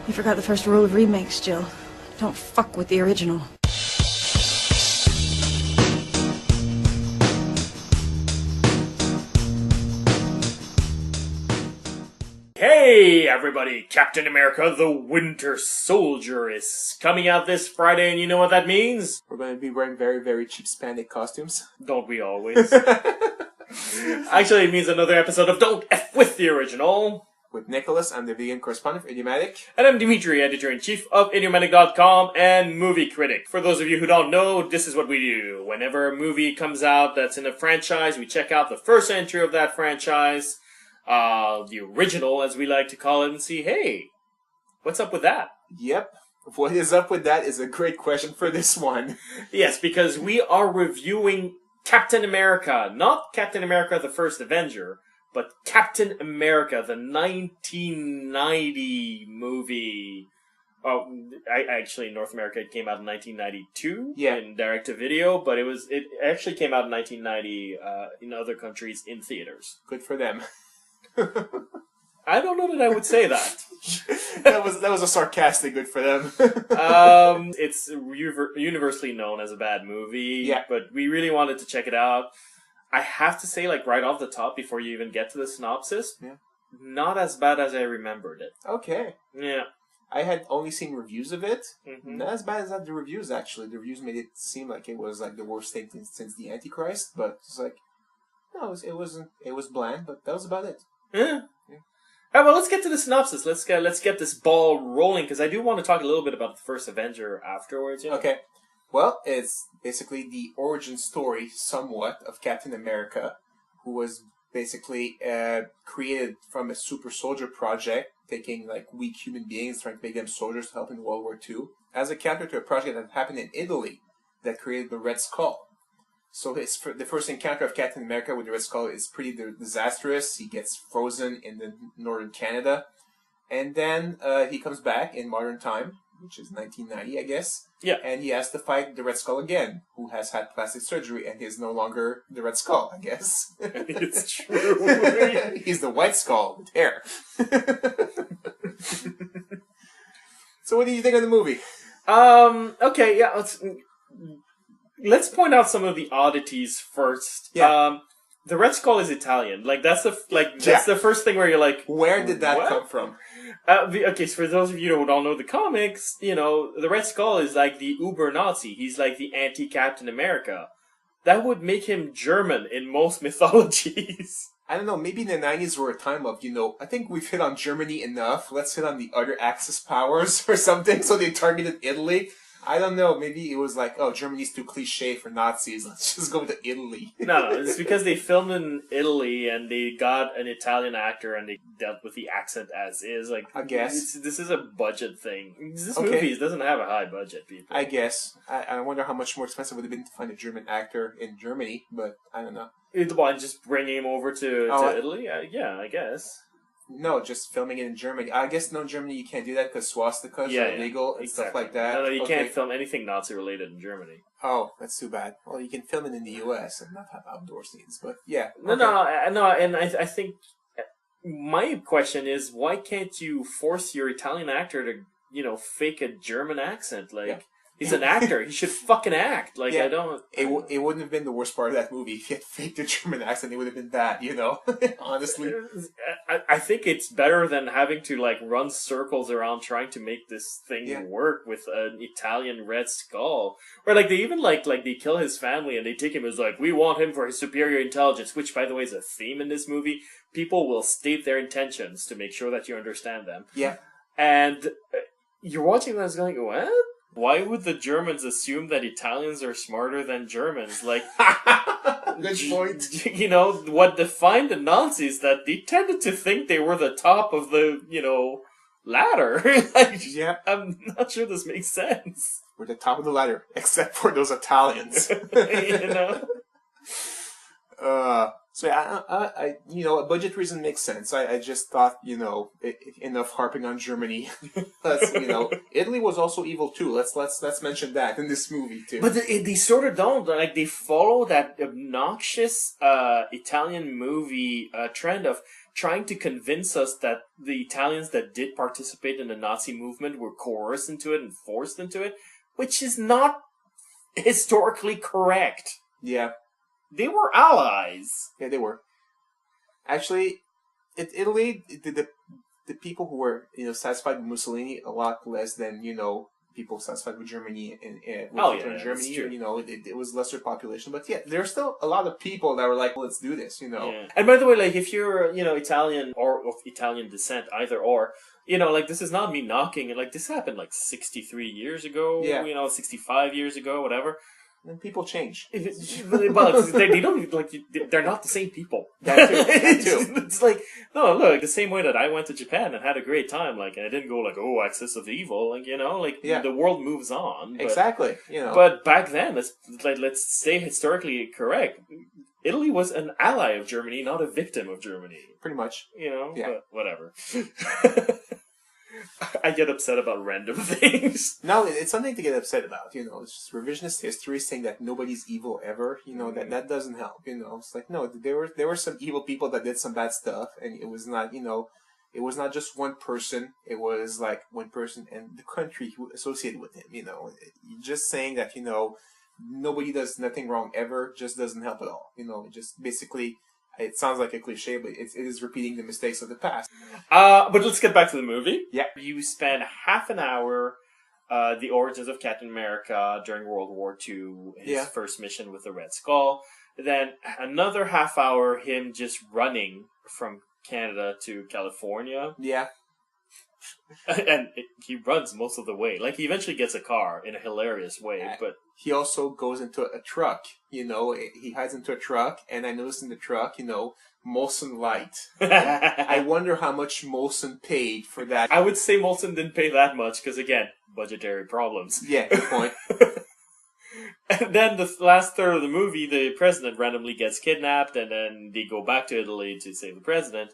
You forgot the first rule of remakes, Jill. Don't fuck with the original. Hey everybody, Captain America the Winter Soldier is coming out this Friday, and you know what that means? We're going to be wearing very, very cheap spandex costumes. Don't we always? Actually, it means another episode of Don't F With The Original. With Nicholas, I'm the vegan correspondent for Idiomatic. And I'm Dimitri, editor-in-chief of Idiomatic.com and movie critic. For those of you who don't know, this is what we do. Whenever a movie comes out that's in a franchise, we check out the first entry of that franchise, the original, as we like to call it, and see, hey, what's up with that? Yep. What is up with that is a great question for this one. Yes, because we are reviewing Captain America, not Captain America the First Avenger, but Captain America, the 1990 movie. Oh, actually, in North America, it came out in 1992 in direct-to-video, but it actually came out in 1990 in other countries in theaters. Good for them. I don't know that I would say that. that was a sarcastic good for them. It's universally known as a bad movie, yeah. But we really wanted to check it out. I have to say, like, right off the top, before you even get to the synopsis, not as bad as I remembered it. Okay. Yeah. I had only seen reviews of it. Mm-hmm. Not as bad as the reviews, actually. The reviews made it seem like it was, like, the worst thing since the Antichrist, but it's like, no, it was bland, but that was about it. Yeah. All right, well, let's get to the synopsis. Let's get this ball rolling, because I do want to talk a little bit about the first Avenger afterwards. You know? Okay. Well, it's basically the origin story, somewhat, of Captain America, who was basically created from a super soldier project, taking like weak human beings, trying to make them soldiers to help in World War II, as a counter to a project that happened in Italy that created the Red Skull. So the first encounter of Captain America with the Red Skull is pretty disastrous. He gets frozen in the northern Canada. And then he comes back in modern time, which is 1990, I guess. Yeah. And he has to fight the Red Skull again, who has had plastic surgery and is no longer the Red Skull, I guess. It's true. He's the White Skull with hair. So what do you think of the movie? Okay, yeah, let's point out some of the oddities first. Yeah. The Red Skull is Italian. Like that's the first thing where you're like, where did that come from? Okay, so for those of you who don't know the comics, you know, the Red Skull is like the uber Nazi. He's like the anti-Captain America. That would make him German in most mythologies. I don't know, maybe in the 90s were a time of, I think we've hit on Germany enough. Let's hit on the other Axis powers or something. So they targeted Italy. I don't know, maybe it was like, oh, Germany's too cliche for Nazis. Let's just go to Italy. No, it's because they filmed in Italy and they got an Italian actor and they dealt with the accent as is. Like, I guess. This is a budget thing. This movie doesn't have a high budget, people. I guess. I wonder how much more expensive it would have been to find a German actor in Germany, but I don't know. Why, just bringing him over to Italy? Yeah, I guess. No, just filming it in Germany. I guess in Germany you can't do that because swastikas are illegal and stuff like that. No, you can't film anything Nazi-related in Germany. Oh, that's too bad. Well, you can film it in the U.S. and not have outdoor scenes, but yeah. No, and I think my question is, why can't you force your Italian actor to, fake a German accent? Like, he's an actor. He should fucking act. Like, I don't... It wouldn't have been the worst part of that movie. If he had faked a German accent, it would have been that, honestly. I think it's better than having to, like, run circles around trying to make this thing work with an Italian Red Skull. Or, like, they even, like they kill his family and they take him as, like, we want him for his superior intelligence, which, by the way, is a theme in this movie. People will state their intentions to make sure that you understand them. Yeah. And you're watching this going, what? Why would the Germans assume that Italians are smarter than Germans? Like, good point. What defined the Nazis that they tended to think they were the top of the, ladder. I'm not sure this makes sense. We're the top of the ladder, except for those Italians. So a budget reason makes sense. I just thought, enough harping on Germany. Italy was also evil too. Let's mention that in this movie too. But they sort of don't. Like, they follow that obnoxious Italian movie trend of trying to convince us that the Italians that did participate in the Nazi movement were coerced into it and forced into it, which is not historically correct. Yeah. They were allies. Yeah, they were. Actually, Italy, the people who were satisfied with Mussolini a lot less than people satisfied with Germany and Germany. It was lesser population, but yeah, there's still a lot of people that were like, let's do this. Yeah. And by the way, like, if you're Italian or of Italian descent, either or. Like, this is not me knocking it. Like, this happened like 63 years ago. Yeah. 65 years ago, whatever. And people change. Well, they don't like. They're not the same people. That too. That too. It's like, no, look, the same way that I went to Japan and had a great time. Like, and I didn't go like, oh, axis of evil. Like, the world moves on. But, exactly. But back then, let's stay historically correct. Italy was an ally of Germany, not a victim of Germany. Pretty much. Yeah. But whatever. I get upset about random things. No, it's something to get upset about. It's just revisionist history saying that nobody's evil ever. That doesn't help. It's like, no, there were some evil people that did some bad stuff, and it was not it was not just one person. It was like one person and the country who associated with him. Just saying that nobody does nothing wrong ever just doesn't help at all. Just basically. It sounds like a cliche, but it is repeating the mistakes of the past. But let's get back to the movie. Yeah. You spend half an hour, the origins of Captain America during World War II, his first mission with the Red Skull. Then another half hour, him just running from Canada to California. Yeah. And he runs most of the way. Like, he eventually gets a car in a hilarious way, but... He also goes into a truck, he hides into a truck, and I noticed in the truck, Molson Light. I wonder how much Molson paid for that. I would say Molson didn't pay that much, because again, budgetary problems. Yeah, good point. And then the last third of the movie, the president randomly gets kidnapped, and then they go back to Italy to save the president.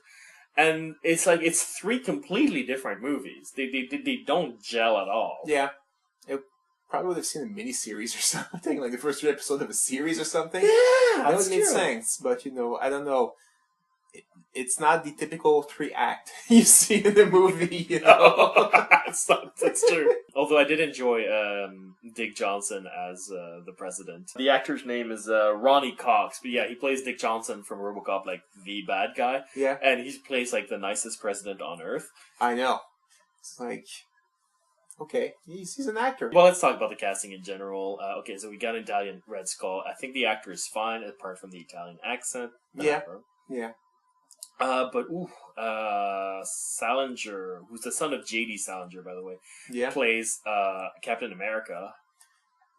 And it's like, it's three completely different movies. They don't gel at all. Yeah. Probably would have seen a miniseries or something, like the first 3 episodes of a series or something. Yeah, that would make sense. But I don't know. It's not the typical 3-act you see in the movie. That's true. Although I did enjoy Dick Johnson as the president. The actor's name is Ronnie Cox, but yeah, he plays Dick Johnson from RoboCop, like the bad guy. Yeah, and he plays like the nicest president on earth. I know. It's like. Okay, he's an actor. Well, let's talk about the casting in general. Okay, so we got an Italian Red Skull. I think the actor is fine, apart from the Italian accent. Yeah. But Salinger, who's the son of J.D. Salinger, by the way, plays Captain America.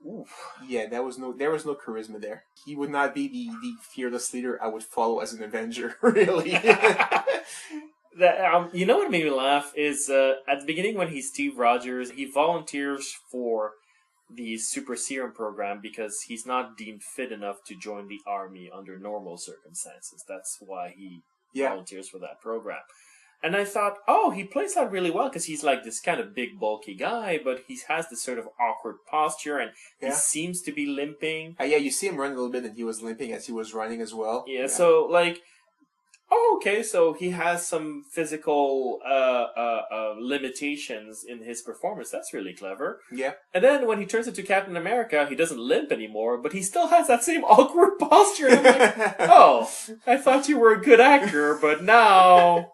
Ooh. Yeah, there was no charisma there. He would not be the fearless leader I would follow as an Avenger, really. You know what made me laugh is at the beginning when he's Steve Rogers, he volunteers for the Super Serum program because he's not deemed fit enough to join the army under normal circumstances. That's why he volunteers for that program. And I thought, he plays that really well because he's like this kind of big, bulky guy, but he has this sort of awkward posture and he seems to be limping. You see him run a little bit and he was limping as he was running as well. Yeah. So like... okay, so he has some physical limitations in his performance. That's really clever. Yeah. And then when he turns into Captain America, he doesn't limp anymore, but he still has that same awkward posture. And I'm like, I thought you were a good actor, but now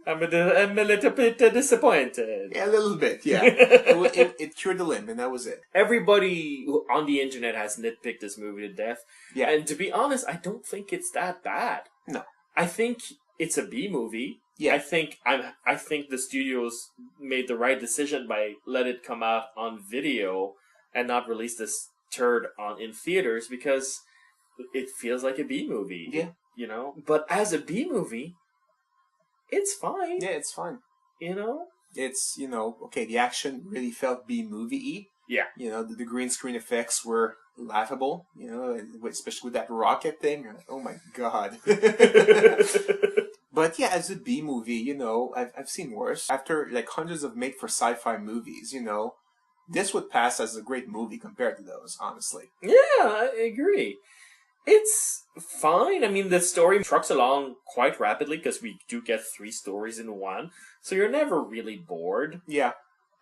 I'm a little bit disappointed. Yeah, a little bit, yeah. it cured the limp, and that was it. Everybody on the internet has nitpicked this movie to death. Yeah. And to be honest, I don't think it's that bad. No. I think it's a B movie. Yeah. I think the studios made the right decision by let it come out on video and not release this turd in theaters because it feels like a B movie. Yeah. But as a B movie, it's fine. Yeah, it's fine. It's okay, the action really felt B movie-y. Yeah. The green screen effects were laughable, you know, especially with that rocket thing. Oh my god. But yeah, as a B movie, you know, I've seen worse. After like hundreds of made for sci-fi movies, you know, this would pass as a great movie compared to those, honestly. Yeah, I agree. It's fine. I mean, the story trucks along quite rapidly because we do get 3 stories in one, so you're never really bored. Yeah.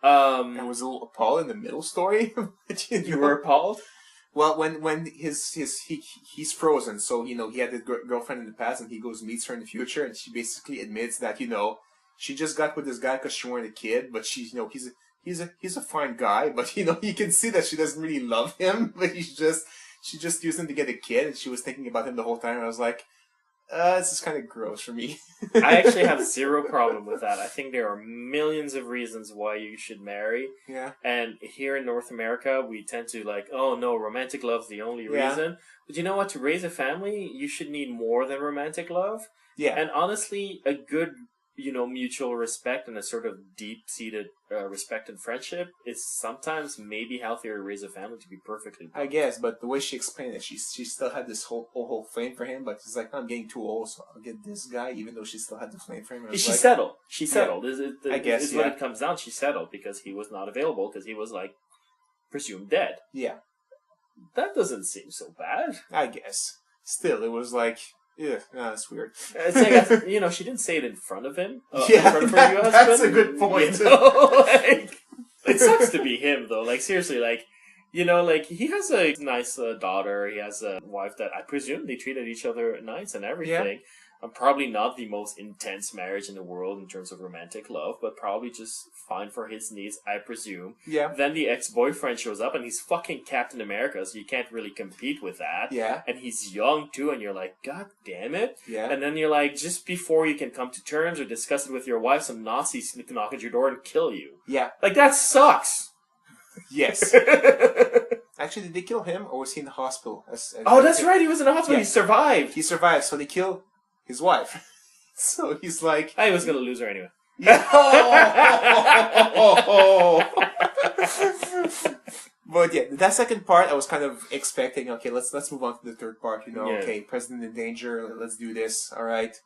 I Um, was a little appalled in the middle story. But, you were appalled? well, when he's frozen, so you know he had a girlfriend in the past, and he goes meets her in the future, and she basically admits that you know she just got with this guy because she wanted a kid, but she's you know he's a fine guy, but you know you can see that she doesn't really love him, but she just used him to get a kid, and she was thinking about him the whole time. And I was like, this is kind of gross for me. I actually have 0 problem with that. I think there are millions of reasons why you should marry. Yeah. And here in North America, we tend to like, oh no, romantic love's the only reason. But you know what? To raise a family, you should need more than romantic love. Yeah. And honestly, a good, you know, mutual respect and a sort of deep-seated respect and friendship is sometimes maybe healthier to raise a family, to be perfectly I guess, but the way she explained it, she still had this whole flame for him, but it's like, I'm getting too old, so I'll get this guy, even though she still had the flame for him. She settled. She settled. I guess, is what it comes down. She settled because he was not available, because he was, like, presumed dead. Yeah. That doesn't seem so bad. I guess. Still, it was like, yeah, that's weird. It's like, you know, she didn't say it in front of him. Yeah, in front of her new husband. that's a good point. You know? Like, it sucks to be him, though. Like, seriously, like, you know, like, he has a nice daughter. He has a wife that I presume they treated each other nice and everything. Probably not the most intense marriage in the world in terms of romantic love, but probably just fine for his needs, I presume. Yeah. Then the ex-boyfriend shows up, and he's fucking Captain America, so you can't really compete with that. Yeah. And he's young, too, and you're like, God damn it. Yeah. And then you're like, just before you can come to terms or discuss it with your wife, some Nazis knock at your door and kill you. Yeah. Like, that sucks. Yes. Actually, did they kill him, or was he in the hospital? Oh, that's right, he was in the hospital, Yeah. he survived. He survived, so they kill his wife. So he's like... I was gonna lose her anyway. Yeah. But yeah, that second part I was kind of expecting. Okay, let's move on to the third part. You know, Yeah. okay, President in danger. Let's do this. All right.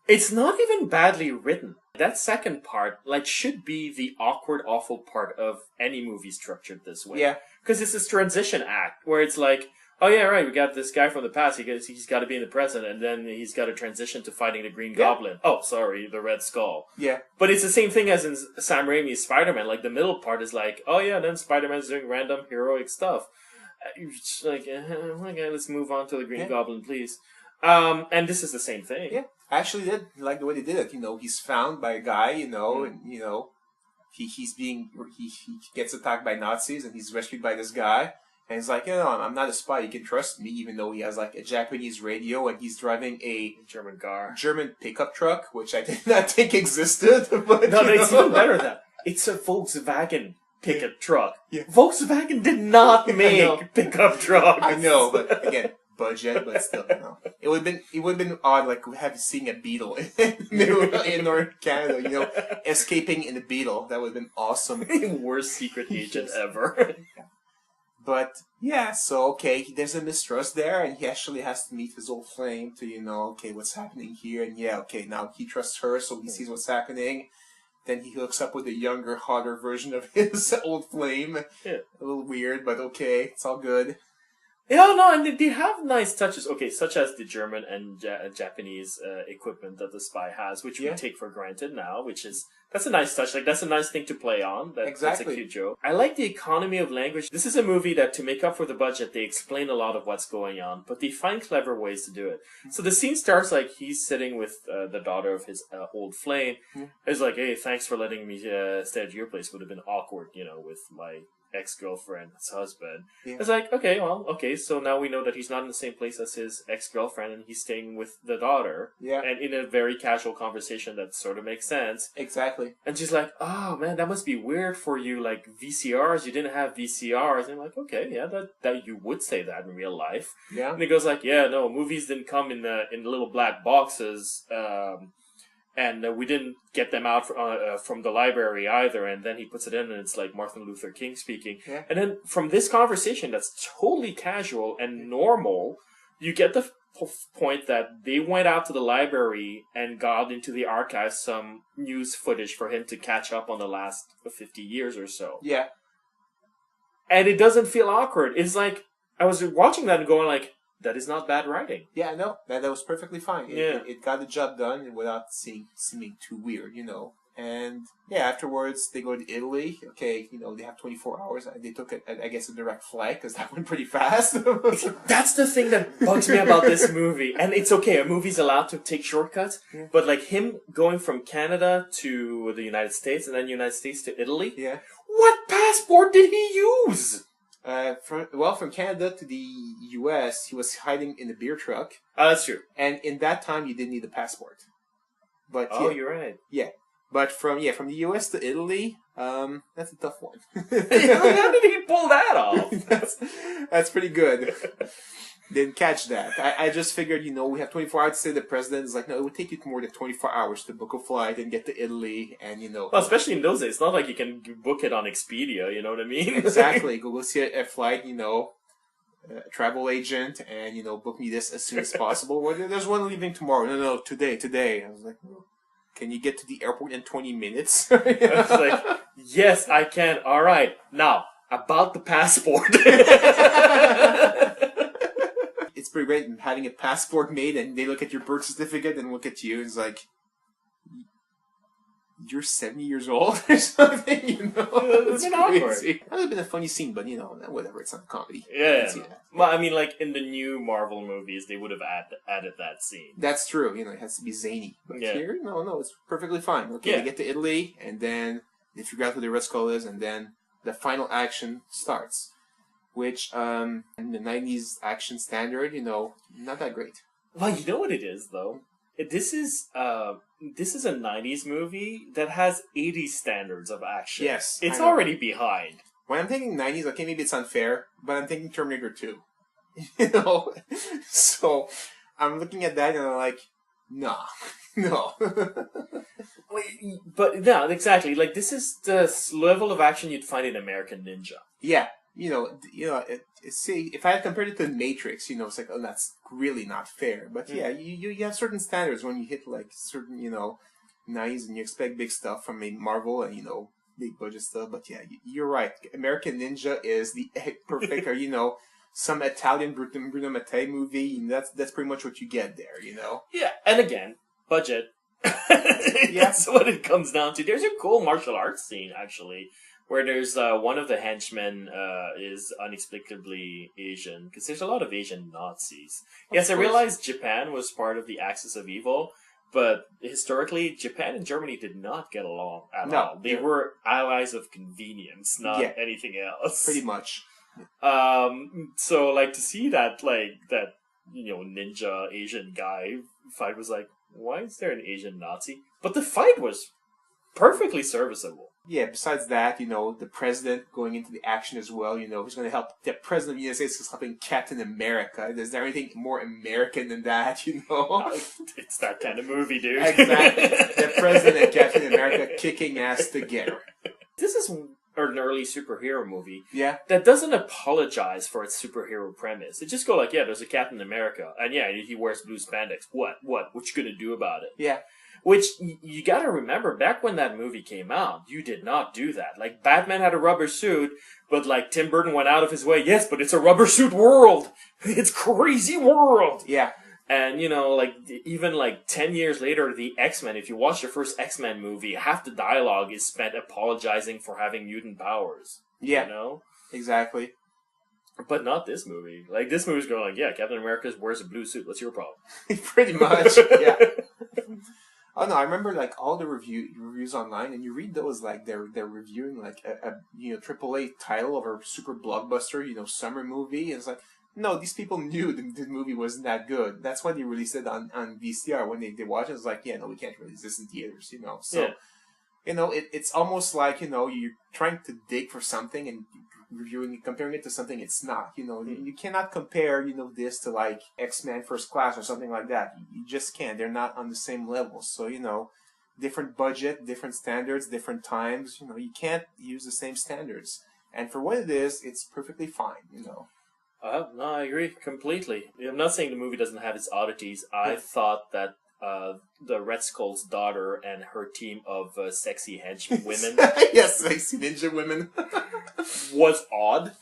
It's not even badly written. That second part, like, should be the awkward, awful part of any movie structured this way. Yeah. Because it's this transition act where it's like, oh yeah, right, we got this guy from the past, he's got to be in the present, and then he's got to transition to fighting the Green Goblin. Oh, sorry, the Red Skull. Yeah. But it's the same thing as in Sam Raimi's Spider-Man. Like, the middle part is like, oh yeah, then Spider-Man's doing random heroic stuff. You're just like, okay, let's move on to the Green Goblin, please. And this is the same thing. Yeah. I actually did like the way they did it. You know, he's found by a guy, you know, and, you know, he gets attacked by Nazis, and he's rescued by this guy. And he's like, you know, I'm not a spy. You can trust me, even though he has like a Japanese radio, and he's driving a German car. German pickup truck, which I did not think existed. But No, it's even better than that. It's a Volkswagen pickup truck. Yeah. Volkswagen did not make pickup trucks. I know, but again, budget, but still, you know. It would have been odd, like seeing a beetle in North Canada, you know, escaping in a beetle. That would have been awesome. Worst secret agent ever. But yeah, so okay, there's a mistrust there, and he actually has to meet his old flame to, you know, okay, what's happening here, and yeah, okay, now he trusts her, so he sees what's happening. Then he hooks up with a younger, hotter version of his old flame. Yeah. A little weird, but okay, it's all good. Yeah, no, and they have nice touches. Okay, such as the German and Japanese equipment that the spy has, which we take for granted now. That's a nice touch. Like, that's a nice thing to play on. That's a cute joke. I like the economy of language. This is a movie that, to make up for the budget, they explain a lot of what's going on, but they find clever ways to do it. So the scene starts like he's sitting with the daughter of his old flame. He's like, hey, thanks for letting me stay at your place. Would have been awkward, you know, with my ex-girlfriend's husband. It's like, okay, so now we know that he's not in the same place as his ex-girlfriend, and he's staying with the daughter. Yeah. And in a very casual conversation that sort of makes sense. Exactly. And she's like, oh man, that must be weird for you, like VCRs, you didn't have VCRs. And I'm like, okay, yeah, that you would say that in real life. Yeah. And he goes like, yeah, no, movies didn't come in little black boxes, And we didn't get them out from the library either. And then he puts it in, and it's like Martin Luther King speaking. Yeah. And then from this conversation that's totally casual and normal, you get the point that they went out to the library and got into the archives some news footage for him to catch up on the last 50 years or so. Yeah. And it doesn't feel awkward. It's like, I was watching that and going like, that is not bad writing. Yeah, no, that was perfectly fine. Yeah. It got the job done without seeming too weird, And yeah, afterwards they go to Italy. Okay, they have 24 hours. They took, I guess, a direct flight because that went pretty fast. That's the thing that bugs me about this movie. And it's okay, a movie's allowed to take shortcuts, but like him going from Canada to the United States and then United States to Italy. Yeah. What passport did he use? From Canada to the U.S., he was hiding in a beer truck. Oh, that's true. And in that time, you didn't need a passport. But You're right. Yeah. But from the U.S. to Italy, that's a tough one. How did he pull that off? That's pretty good. Didn't catch that. I just figured, we have 24 hours to say the president is like, no, it would take you more than 24 hours to book a flight and get to Italy, and Well, especially in those days, it's not like you can book it on Expedia, you know what I mean? Exactly. Go see a flight, a travel agent, and, book me this as soon as possible. Well, there's one leaving tomorrow. No, today. I was like, can you get to the airport in 20 minutes? I was like, yes, I can. All right. Now, about the passport. It's pretty great having a passport made, and they look at your birth certificate and look at you, and it's like, you're 70 years old or something, It's awkward. That would have been a funny scene, but, whatever, it's not a comedy. Yeah. Well, I mean, like, in the new Marvel movies, they would have added that scene. That's true, it has to be zany. But here, no, it's perfecly fine. Okay, they get to Italy, and then they figure out who the Red Skull is, and then the final action starts. Which, in the 90s action standard, not that great. Well, you know what it is, though? This is a 90s movie that has 80s standards of action. Yes. It's already behind. When I'm thinking 90s, okay, maybe it's unfair, but I'm thinking Terminator 2. So, I'm looking at that and I'm like, nah, no. But, yeah, exactly. Like, this is the level of action you'd find in American Ninja. Yeah. See, if I had compared it to Matrix, it's like, oh, that's really not fair. But yeah, you have certain standards when you hit like certain, 90s and you expect big stuff from a Marvel and, big budget stuff. But yeah, you're right. American Ninja is the perfect, or, some Italian Bruno Mattei movie. And that's pretty much what you get there, Yeah, and again, budget. Yeah. That's what it comes down to. There's a cool martial arts scene, actually, where there's one of the henchmen is inexplicably Asian, because there's a lot of Asian Nazis. Yes, I realized Japan was part of the Axis of Evil, but historically, Japan and Germany did not get along at all. They were allies of convenience, not anything else. Pretty much. So, like, to see that, ninja Asian guy fight was like, why is there an Asian Nazi? But the fight was perfectly serviceable. Yeah, besides that, the president going into the action as well, who's going to help. The president of the United States is helping Captain America. Is there anything more American than that, It's that kind of movie, dude. Exactly. The president and Captain America kicking ass together. This is an early superhero movie. Yeah. That doesn't apologize for its superhero premise. It just go like, yeah, there's a Captain America, and yeah, he wears blue spandex. What you gonna do about it? Yeah. Which, you gotta remember, back when that movie came out, you did not do that. Like, Batman had a rubber suit, but, like, Tim Burton went out of his way, yes, but it's a rubber suit world! It's crazy world! Yeah. And, even, 10 years later, the X-Men, if you watch the first X-Men movie, half the dialogue is spent apologizing for having mutant powers. Yeah. Exactly. But not this movie. Like, this movie's going like, yeah, Captain America wears a blue suit, what's your problem? Pretty much, yeah. Oh no! I remember all the reviews online, and you read those they're reviewing a AAA title of a super blockbuster summer movie, and it's like, no, these people knew the movie wasn't that good. That's why they released it on VCR when they watched it. It's like, yeah, no, we can't release this in theaters, So, it's almost like you're trying to dig for something and comparing it to something it's not. You cannot compare this to X-Men First Class or something like that. You just can't. They're not on the same level. So different budget, different standards, different times. You can't use the same standards. And for what it is, it's perfectly fine. No, I agree completely. I'm not saying the movie doesn't have its oddities. I thought that the Red Skull's daughter and her team of sexy henchwomen Yes, sexy ninja women. was odd.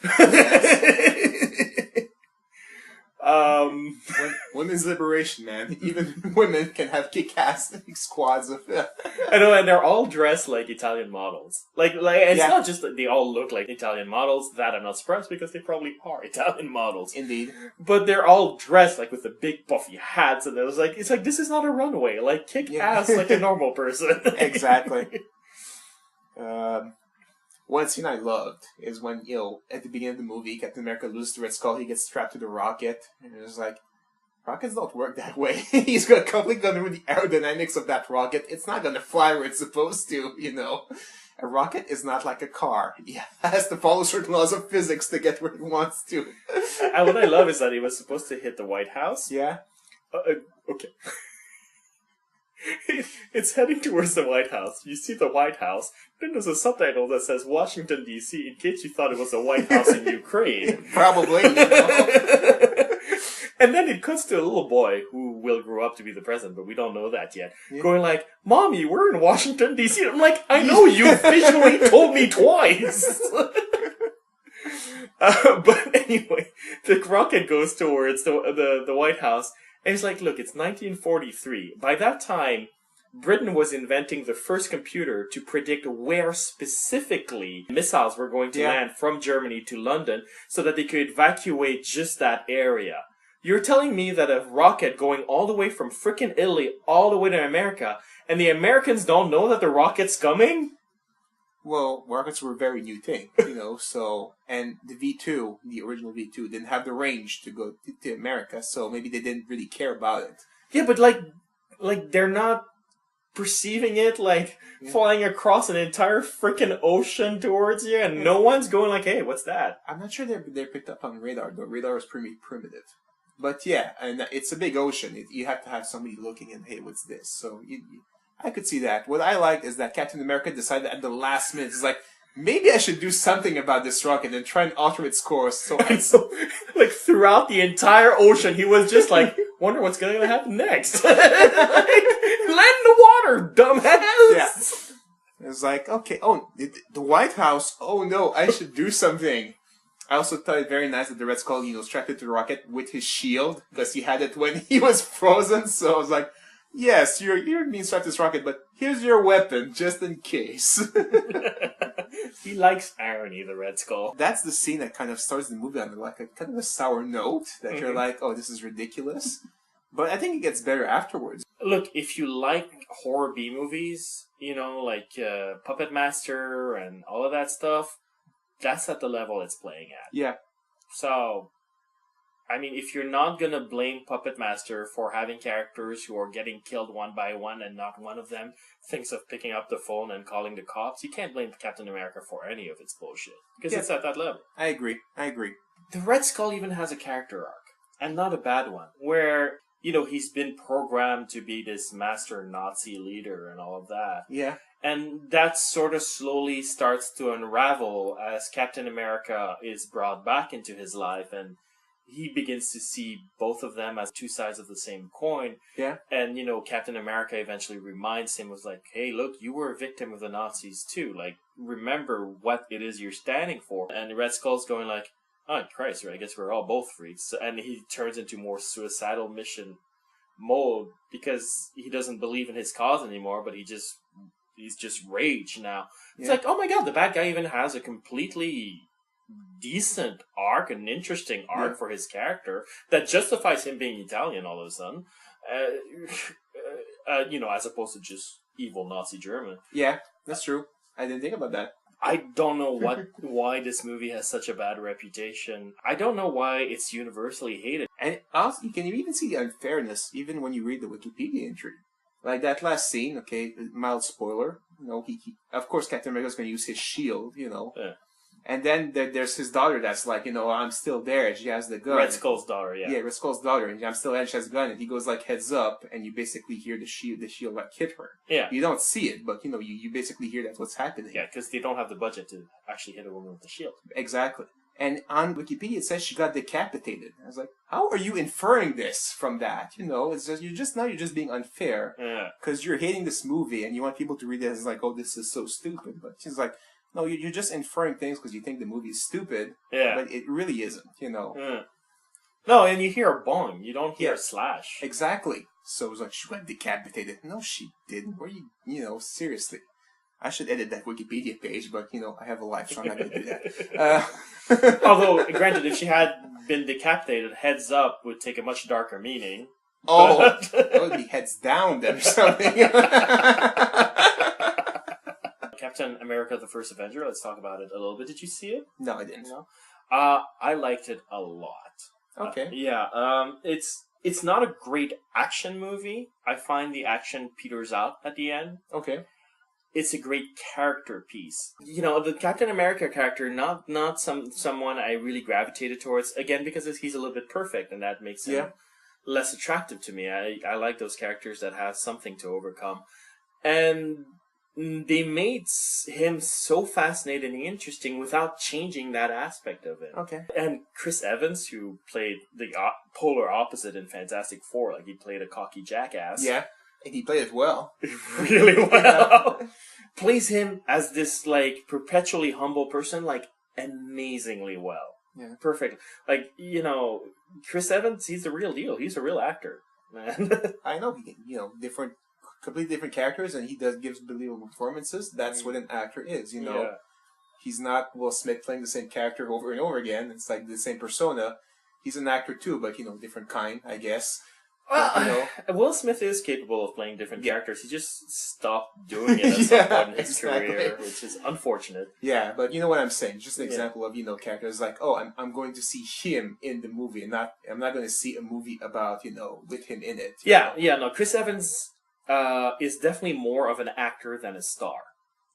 Women's liberation, man. Even women can have kick-ass squads of. I know, and they're all dressed like Italian models. Like it's not just that they all look like Italian models. That I'm not surprised because they probably are Italian models. Indeed. But they're all dressed like with the big puffy hats, and it's like this is not a runway. Like kick ass like a normal person. Exactly. One scene I loved is when, at the beginning of the movie, Captain America loses the Red Skull, he gets strapped to the rocket, and it's like, rockets don't work that way. He's completely gone through the aerodynamics of that rocket. It's not going to fly where it's supposed to, A rocket is not like a car. He has to follow certain laws of physics to get where he wants to. And what I love is that he was supposed to hit the White House. Yeah. Okay. It's heading towards the White House. You see the White House. Then there's a subtitle that says Washington, D.C. in case you thought it was the White House in Ukraine. Probably. And then it cuts to a little boy who will grow up to be the president, but we don't know that yet. Going like, Mommy, we're in Washington, D.C. I'm like, I know you visually told me twice. But anyway, the rocket goes towards the White House. And it's like, look, it's 1943. By that time, Britain was inventing the first computer to predict where specifically missiles were going to land from Germany to London so that they could evacuate just that area. You're telling me that a rocket going all the way from frickin' Italy all the way to America, and the Americans don't know that the rocket's coming? Well, rockets were a very new thing, and the V2, the original V2, didn't have the range to go to America, so maybe they didn't really care about it. Yeah, but like they're not perceiving it flying across an entire freaking ocean towards you, and no one's going like, hey, what's that? I'm not sure they're picked up on radar, though. Radar is pretty primitive. But yeah, and it's a big ocean. You have to have somebody looking and, hey, what's this? So I could see that. What I liked is that Captain America decided at the last minute, he's like, maybe I should do something about this rocket and try and alter its course. So throughout the entire ocean, he was just like, wonder what's going to happen next. Land in the water, dumbass! Yeah. It's like, okay, the White House, oh no, I should do something. I also thought it very nice that the Red Skull, strapped it to the rocket with his shield, because he had it when he was frozen, so I was like, yes, you're being strapped to this rocket, but here's your weapon, just in case. He likes irony, the Red Skull. That's the scene that kind of starts the movie on like a kind of a sour note, that you're like, oh, this is ridiculous. But I think it gets better afterwards. Look, if you like horror B-movies, like Puppet Master and all of that stuff, that's at the level it's playing at. Yeah. So, I mean, if you're not gonna blame Puppet Master for having characters who are getting killed one by one and not one of them thinks of picking up the phone and calling the cops, you can't blame Captain America for any of its bullshit. Because it's at that level. I agree. The Red Skull even has a character arc. And not a bad one. Where, he's been programmed to be this master Nazi leader and all of that. Yeah. And that sort of slowly starts to unravel as Captain America is brought back into his life, and he begins to see both of them as two sides of the same coin. Yeah. And, Captain America eventually reminds him, was like, hey, look, you were a victim of the Nazis too. Like, remember what it is you're standing for. And Red Skull's going like, oh, Christ, I guess we're all both freaks. And he turns into more suicidal mission mode because he doesn't believe in his cause anymore, but he's just rage now. It's like, oh my god, the bad guy even has a completely decent arc, an interesting arc for his character that justifies him being Italian all of a sudden. As opposed to just evil Nazi German. Yeah, that's true. I didn't think about that. I don't know why this movie has such a bad reputation. I don't know why it's universally hated. And also, you can even see the unfairness even when you read the Wikipedia entry. Like that last scene, okay, mild spoiler. He of course Captain America's going to use his shield, Yeah. And then there's his daughter that's like, I'm still there, and she has the gun. Red Skull's daughter, yeah. Yeah, Red Skull's daughter, and I'm still there, and she has a gun, and he goes like heads up, and you basically hear the shield like hit her. Yeah. You don't see it, but you basically hear that's what's happening. Yeah, because they don't have the budget to actually hit a woman with the shield. Exactly. And on Wikipedia it says she got decapitated. I was like, how are you inferring this from that? It's just you're just being unfair. Yeah. Because you're hating this movie and you want people to read it as like, oh, this is so stupid. But she's like, no, you're just inferring things because you think the movie is stupid. Yeah. But it really isn't. Yeah. No, and you hear a bong. You don't hear a slash. Exactly. So it was like, she got decapitated. No, she didn't. Were you, seriously. I should edit that Wikipedia page, but, I have a life, so I'm not going to do that. Although, granted, if she had been decapitated, heads up would take a much darker meaning. Oh, that would be heads down then or something. Captain America: The First Avenger, let's talk about it a little bit. Did you see it? No, I didn't. No? I liked it a lot. Okay. It's not a great action movie. I find the action peters out at the end. Okay. It's a great character piece. The Captain America character, not someone I really gravitated towards, again, because he's a little bit perfect, and that makes him less attractive to me. I like those characters that have something to overcome. And they made him so fascinating and interesting without changing that aspect of him. Okay. And Chris Evans, who played the polar opposite in Fantastic Four, like he played a cocky jackass. Yeah. And he played it well. Really well. Plays him as this, perpetually humble person, amazingly well. Yeah. Perfect. Chris Evans, he's the real deal. He's a real actor, man. I know. Completely different characters, and he gives believable performances. That's what an actor is, Yeah. He's not Will Smith playing the same character over and over again. It's like the same persona. He's an actor too, but, different kind, I guess. Well, Will Smith is capable of playing different characters. He just stopped doing it at some point in his career, which is unfortunate. Yeah, but you know what I'm saying. Just an example of characters like, oh, I'm going to see him in the movie, and I'm not going to see a movie about with him in it. No. Chris Evans is definitely more of an actor than a star.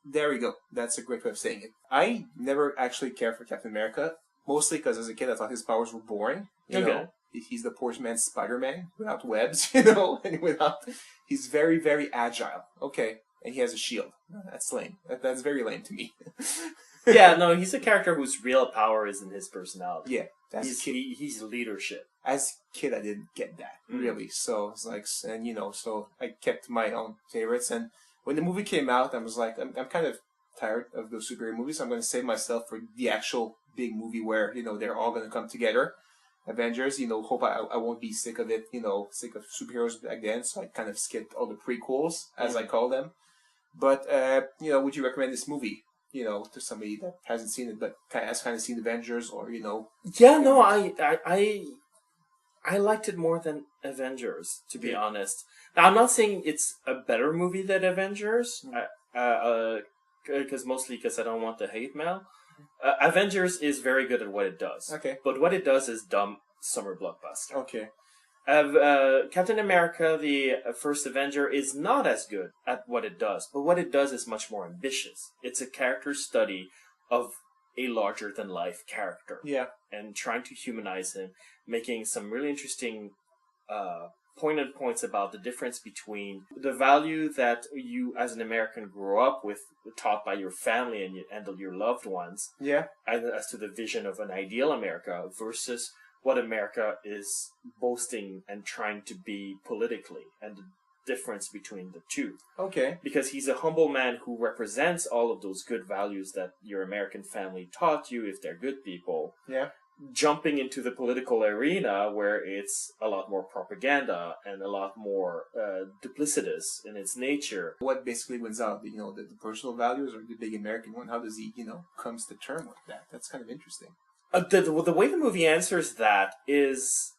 There we go. That's a great way of saying it. I never actually cared for Captain America, mostly because as a kid I thought his powers were boring. You know? He's the poor man's Spider-Man without webs, and he's very, very agile. Okay, and he has a shield. That's lame. That's very lame to me. He's a character whose real power is in his personality. Yeah, he's leadership. As a kid, I didn't get that really. So it's like, so I kept my own favorites. And when the movie came out, I was like, I'm kind of tired of those superhero movies. I'm going to save myself for the actual big movie where they're all going to come together. Avengers, hope I won't be sick of it, sick of superheroes back then, so I kind of skipped all the prequels, as I call them. But, would you recommend this movie, to somebody that hasn't seen it, but has kind of seen Avengers, or, Yeah, no, I liked it more than Avengers, to be honest. Now, I'm not saying it's a better movie than Avengers, mostly because I don't want the hate mail. Avengers is very good at what it does. Okay. But what it does is dumb summer blockbuster. Okay. Captain America, the First Avenger, is not as good at what it does. But what it does is much more ambitious. It's a character study of a larger-than-life character. Yeah. And trying to humanize him, making some really interesting pointed points about the difference between the value that you as an American grew up with, taught by your family and your loved ones, as to the vision of an ideal America versus what America is boasting and trying to be politically, and the difference between the two. Okay. Because he's a humble man who represents all of those good values that your American family taught you, if they're good people. Yeah. Jumping into the political arena where it's a lot more propaganda and a lot more duplicitous in its nature. What basically wins out, the personal values or the big American one? How does he, comes to term with that? That's kind of interesting. The way the movie answers that is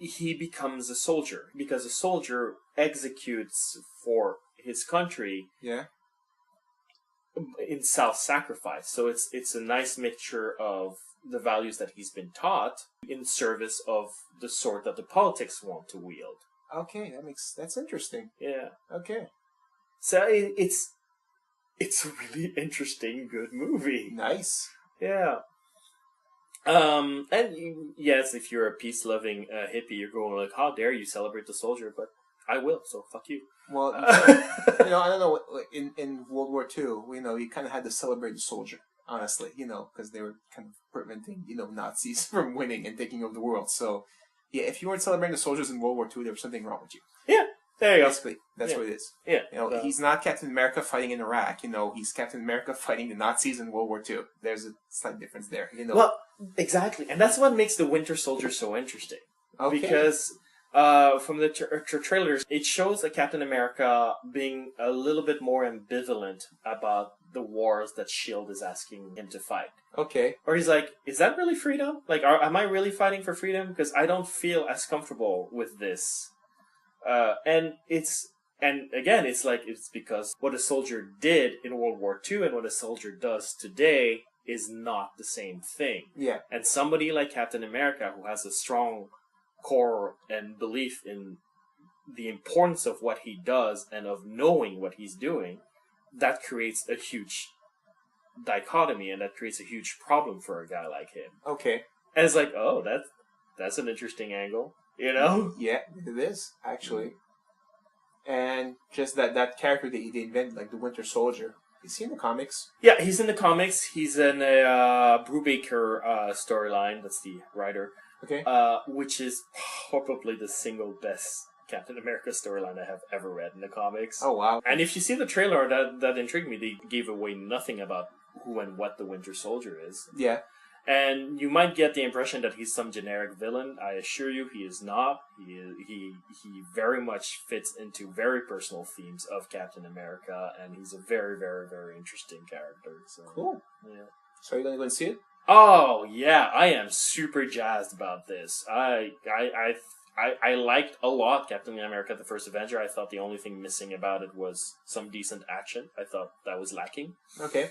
he becomes a soldier, because a soldier executes for his country. Yeah. In self-sacrifice. So it's a nice mixture of the values that he's been taught in service of the sword that the politics want to wield. Okay, that's interesting. Yeah. Okay. So it's a really interesting, good movie. Nice. Yeah. Yes, if you're a peace-loving hippie, you're going like, how dare you celebrate the soldier? But I will, so fuck you. Well, I don't know. In World War II, you kind of had to celebrate the soldier, honestly, because they were kind of preventing, Nazis from winning and taking over the world. So, yeah, if you weren't celebrating the soldiers in World War II, there was something wrong with you. Yeah, there you go. Basically, that's what it is. Yeah. He's not Captain America fighting in Iraq. He's Captain America fighting the Nazis in World War II. There's a slight difference there. Well, exactly, and that's what makes the Winter Soldier so interesting. Okay. Because from the trailers, it shows a Captain America being a little bit more ambivalent about the wars that S.H.I.E.L.D. is asking him to fight. Okay. Or he's like, is that really freedom? Like, am I really fighting for freedom? Because I don't feel as comfortable with this. And again, it's because what a soldier did in World War II and what a soldier does today is not the same thing. Yeah. And somebody like Captain America, who has a strong core and belief in the importance of what he does and of knowing what he's doing, that creates a huge dichotomy and that creates a huge problem for a guy like him. Okay. And it's like, oh, that's an interesting angle, Yeah, it is, actually. And just that character that they invented, like the Winter Soldier, is he in the comics? Yeah, he's in the comics. He's in a Brubaker storyline. That's the writer. Okay. Which is probably the single best Captain America storyline I have ever read in the comics. Oh, wow. And if you see the trailer, that intrigued me. They gave away nothing about who and what the Winter Soldier is. Yeah. And you might get the impression that he's some generic villain. I assure you, he is not. He very much fits into very personal themes of Captain America, and he's a very, very, very interesting character. So, cool. Yeah. So are you going to go and see it? Oh yeah, I am super jazzed about this. I liked a lot Captain America: The First Avenger. I thought the only thing missing about it was some decent action. I thought that was lacking. Okay.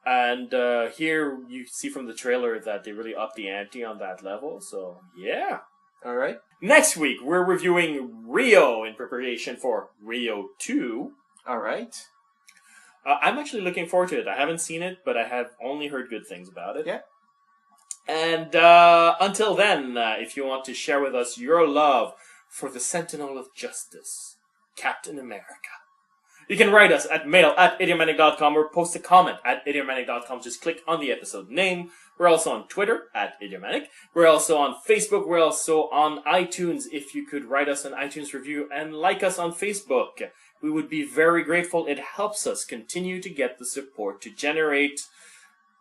And here you see from the trailer that they really upped the ante on that level. So yeah. All right. Next week we're reviewing Rio in preparation for Rio 2. All right. I'm actually looking forward to it. I haven't seen it, but I have only heard good things about it. Yeah. And until then, if you want to share with us your love for the Sentinel of Justice, Captain America, you can write us at mail@idiomatic.com or post a comment at idiomatic.com. Just click on the episode name. We're also on Twitter at Idiomatic. We're also on Facebook. We're also on iTunes. If you could write us an iTunes review and like us on Facebook, we would be very grateful. It helps us continue to get the support to generate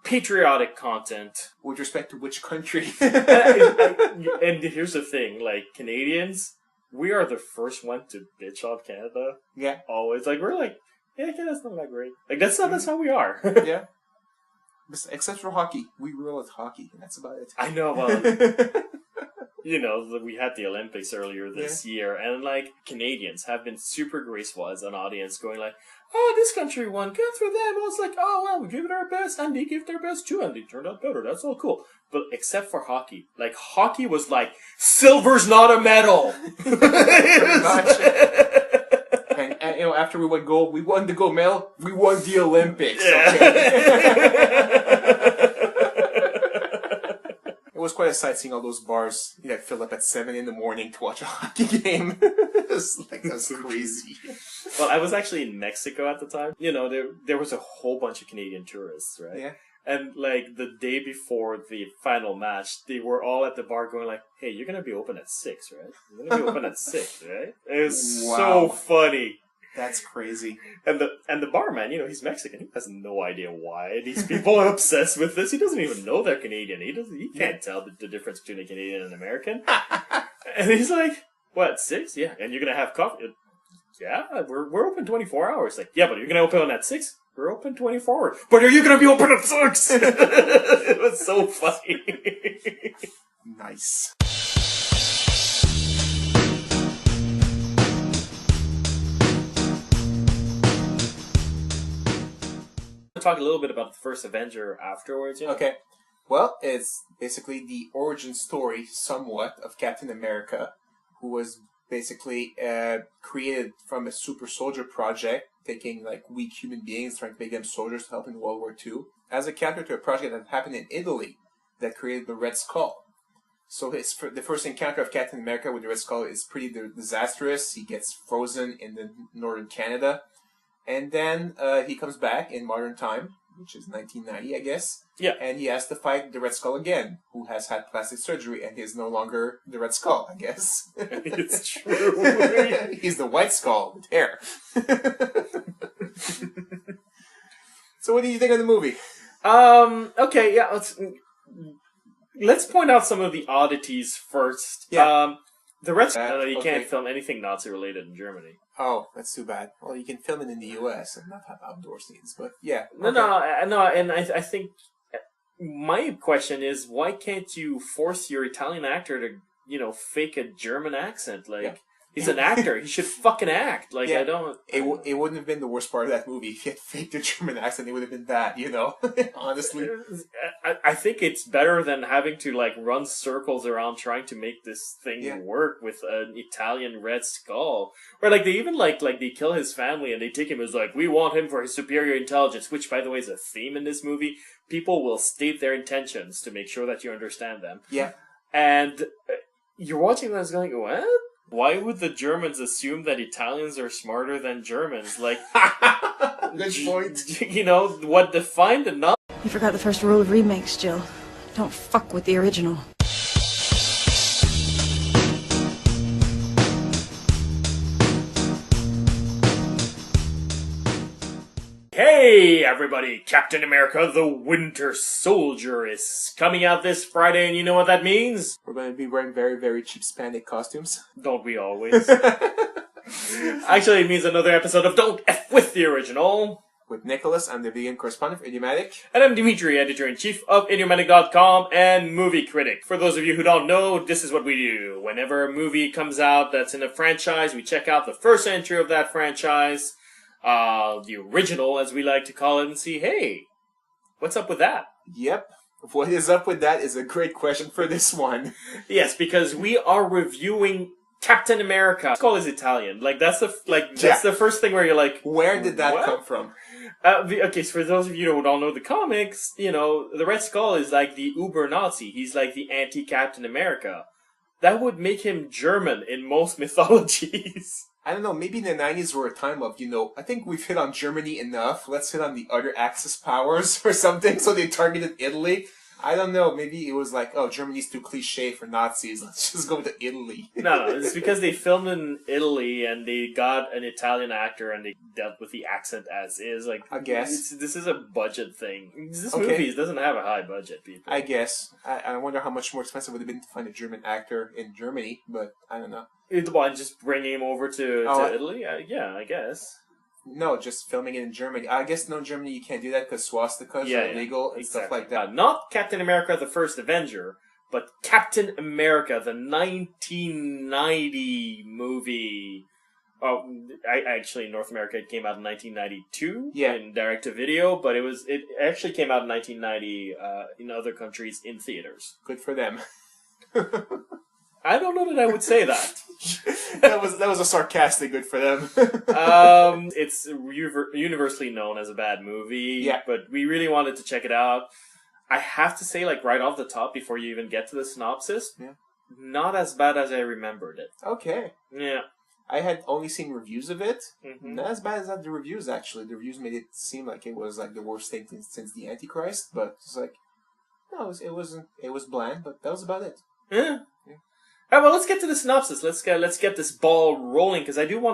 patriotic content. With respect to which country? And here's the thing, like, Canadians, we are the first one to bitch on Canada. Yeah. Always. Like, we're like, yeah, Canada's not that great. Like, that's how we are. Yeah. Except for hockey. We rule with hockey, and that's about it. I know, we had the Olympics earlier this year, and, like, Canadians have been super graceful as an audience, going like, oh, this country won, good for them. I was like, oh, well, we gave it our best, and they gave their best too, and they turned out better. That's all cool. But except for hockey. Like, hockey was like, silver's not a medal! And after we won the gold medal, we won the Olympics. Yeah. Okay? It was quite a sight seeing all those bars that filled up at 7 a.m. to watch a hockey game. That's crazy. Well, I was actually in Mexico at the time. There was a whole bunch of Canadian tourists, right? Yeah. And, like, the day before the final match, they were all at the bar going like, hey, you're going to be open at 6, right? You're going to be open at 6, right? It was so funny. That's crazy. And the barman, he's Mexican. He has no idea why these people are obsessed with this. He doesn't even know they're Canadian. He can't tell the difference between a Canadian and an American. And he's like, what, 6? Yeah. And you're going to have coffee? Yeah, we're open 24 hours. Like, yeah, but you're going to open at 6? We're open 24 hours. But are you going to be open at 6? It was so funny. Nice. Talk a little bit about the first Avenger afterwards. Okay. Well, it's basically the origin story, somewhat, of Captain America, who was basically created from a super soldier project, taking like weak human beings, trying to make them soldiers to help in World War II, as a counter to a project that happened in Italy that created the Red Skull. So the first encounter of Captain America with the Red Skull is pretty disastrous. He gets frozen in the northern Canada. And then he comes back in modern time, which is 1990, I guess. Yeah. And he has to fight the Red Skull again, who has had plastic surgery and is no longer the Red Skull, I guess. It's true. He's the White Skull with hair. So what do you think of the movie? Okay, yeah, let's point out some of the oddities first. Yeah. The Red Skull, you can't film anything Nazi-related in Germany. Oh, that's too bad. Well, you can film it in the U.S. and not have outdoor scenes, but yeah. Okay. No, and I think my question is, why can't you force your Italian actor to, fake a German accent? Like, he's an actor. He should fucking act. Like, I don't... It wouldn't have been the worst part of that movie. If he had faked a German accent, it would have been bad, honestly. I think it's better than having to, run circles around trying to make this thing work with an Italian Red Skull. Or, they even, they kill his family and they take him as, we want him for his superior intelligence, which, by the way, is a theme in this movie. People will state their intentions to make sure that you understand them. Yeah. And you're watching this going, what? Why would the Germans assume that Italians are smarter than Germans? Good point. What defined the Nazis... You forgot the first rule of remakes, Jill. Don't fuck with the original. Hey everybody, Captain America the Winter Soldier is coming out this Friday, and you know what that means? We're going to be wearing very, very cheap spandex costumes. Don't we always? Actually, it means another episode of Don't F With the Original. With Nicholas, I'm the vegan correspondent for Idiomatic. And I'm Dimitri, editor-in-chief of Idiomatic.com and movie critic. For those of you who don't know, this is what we do. Whenever a movie comes out that's in a franchise, we check out the first entry of that franchise, the original, as we like to call it, and see, hey, what's up with that? Yep. What is up with that is a great question for this one. Yes, because we are reviewing Captain America. This call is Italian. That's the first thing where you're like, where did that what? come from? Okay, so for those of you who don't know the comics, the Red Skull is like the uber Nazi. He's like the anti-Captain America. That would make him German in most mythologies. I don't know, maybe in the 90s were a time of, I think we've hit on Germany enough, let's hit on the other Axis powers or something, so they targeted Italy. I don't know, maybe it was like, oh, Germany's too cliche for Nazis, let's just go to Italy. No, it's because they filmed in Italy and they got an Italian actor and they dealt with the accent as is. I guess. This is a budget thing. This movie doesn't have a high budget, people. I guess. I wonder how much more expensive it would have been to find a German actor in Germany, but I don't know. Just bringing him over to Italy? Yeah, I guess. No, just filming it in Germany. I guess in Germany you can't do that because swastikas are illegal and stuff like that. Not Captain America the First Avenger, but Captain America the 1990 movie. Actually, in North America it came out in 1992 in direct-to-video, but it actually came out in 1990 in other countries in theaters. Good for them. I don't know that I would say that. that was a sarcastic good for them. It's universally known as a bad movie. Yeah. But we really wanted to check it out. I have to say, right off the top, before you even get to the synopsis, not as bad as I remembered it. Okay. Yeah. I had only seen reviews of it. Mm-hmm. Not as bad as the reviews, actually. The reviews made it seem like it was the worst thing since the Antichrist, but it's no, it wasn't. It was bland, but that was about it. Yeah. All right, well, let's get to the synopsis. Let's get this ball rolling, because I do want to...